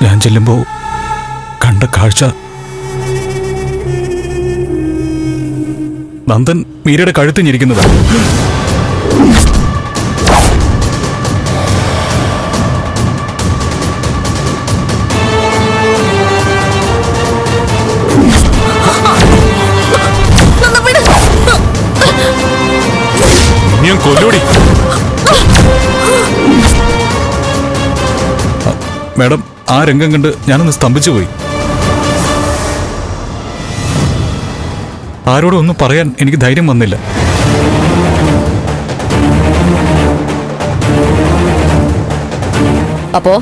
ഞാൻ ചെല്ലുമ്പോ കണ്ട കാഴ്ച, നന്ദൻ മീരയുടെ കഴുത്ത് ഞെരിക്കുന്നത്. ഞാൻ കൊല്ലൂടി. മാഡം, ആ രംഗം കണ്ട് ഞാനൊന്ന് സ്തംഭിച്ചു പോയി. ആരോടും ഒന്നും പറയാൻ എനിക്ക് ധൈര്യം വന്നില്ല. അപ്പോ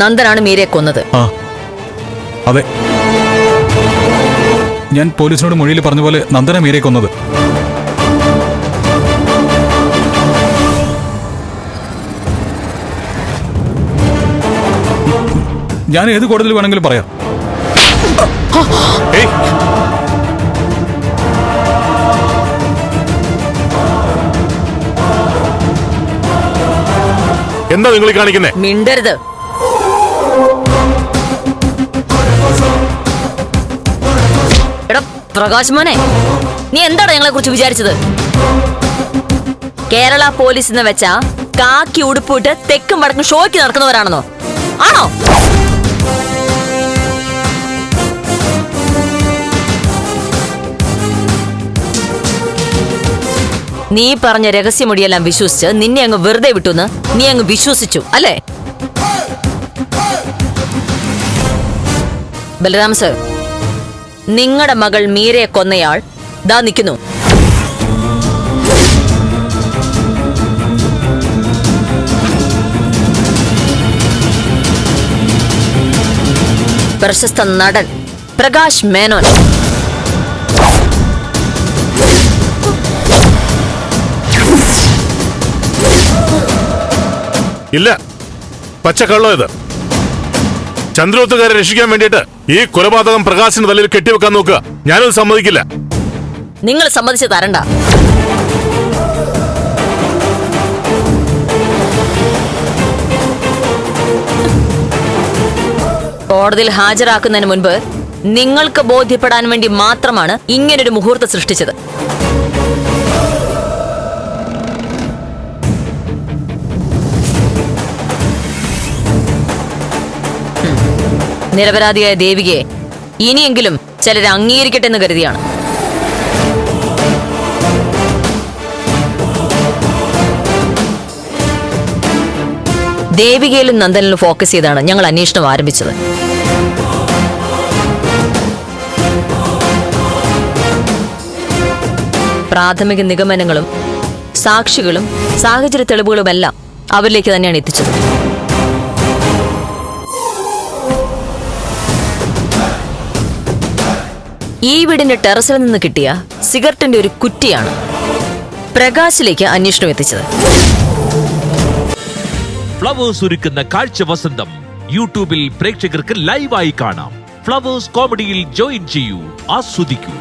നന്ദനാണ് മീരയെ കൊന്നത്? ആ അതെ, ഞാൻ പോലീസിനോട് മൊഴിയിൽ പറഞ്ഞ പോലെ നന്ദന മീരയെ കൊന്നത്. ഞാൻ ഏത് കോടതിയിൽ വേണമെങ്കിലും പറയാം. എന്താ നിങ്ങൾ കാണിക്കുന്നേ? മിണ്ടരുത്. എടാ പ്രകാശ് മോനെ, നീ എന്താണ് ഞങ്ങളെ കുറിച്ച് വിചാരിച്ചത്? കേരള പോലീസ് എന്ന് വെച്ചാ കാക്കി ഉടുപ്പിട്ട് തെക്കും വടക്കും ഷോയ്ക്ക് നടക്കുന്നവരാണെന്നോ? ആണോ? നീ പറഞ്ഞ രഹസ്യമൊഴിയെല്ലാം വിശ്വസിച്ച് നിന്നെ അങ്ങ് വെറുതെ വിട്ടുന്ന് നീ അങ്ങ് വിശ്വസിച്ചു അല്ലേ? ബലരാം സർ, നിങ്ങളുടെ മകൾ മീരയെ കൊന്നയാൾ ദാ നിൽക്കുന്നു. പ്രശസ്ത നടൻ പ്രകാശ് മേനോൻ. ഇല്ല, പച്ചക്കള്ളോ ഇത്. ചന്ദ്രോത്തുകാരെ രക്ഷിക്കാൻ വേണ്ടിയിട്ട് ഈ കൊലപാതകം പ്രകാശിന്റെ തലയിൽ കെട്ടിവെക്കാൻ നോക്കുക. ഞാനത് സമ്മതിക്കില്ല. നിങ്ങൾ സമ്മതിച്ച് തരണ്ട. കോടതിയിൽ ഹാജരാക്കുന്നതിന് മുൻപ് നിങ്ങൾക്ക് ബോധ്യപ്പെടാൻ വേണ്ടി മാത്രമാണ് ഇങ്ങനൊരു മുഹൂർത്തം സൃഷ്ടിച്ചത്. നിരപരാധിയായ ദേവികയെ ഇനിയെങ്കിലും ചിലർ അംഗീകരിക്കട്ടെ എന്ന് കരുതിയാണ്. ദേവികയിലും നന്ദനിലും ഫോക്കസ് ചെയ്താണ് ഞങ്ങൾ അന്വേഷണം ആരംഭിച്ചത്. പ്രാഥമിക നിഗമനങ്ങളും സാക്ഷികളും സാഹചര്യ തെളിവുകളുമെല്ലാം അവരിലേക്ക് തന്നെയാണ് എത്തിച്ചത്. ഈ വീടിന്റെ ടെറസിൽ നിന്ന് കിട്ടിയ സിഗരറ്റിന്റെ ഒരു കുറ്റിയാണ് പ്രകാശിലേക്ക് അന്വേഷണം എത്തിച്ചത്. ഫ്ലവേഴ്സ് ഒരുക്കുന്ന കാഴ്ച വസന്തം യൂട്യൂബിൽ പ്രേക്ഷകർക്ക് ലൈവായി കാണാം. ഫ്ലവേഴ്സ് കോമഡിയിൽ ജോയിൻ ചെയ്യൂ, ആസ്വദിക്കൂ.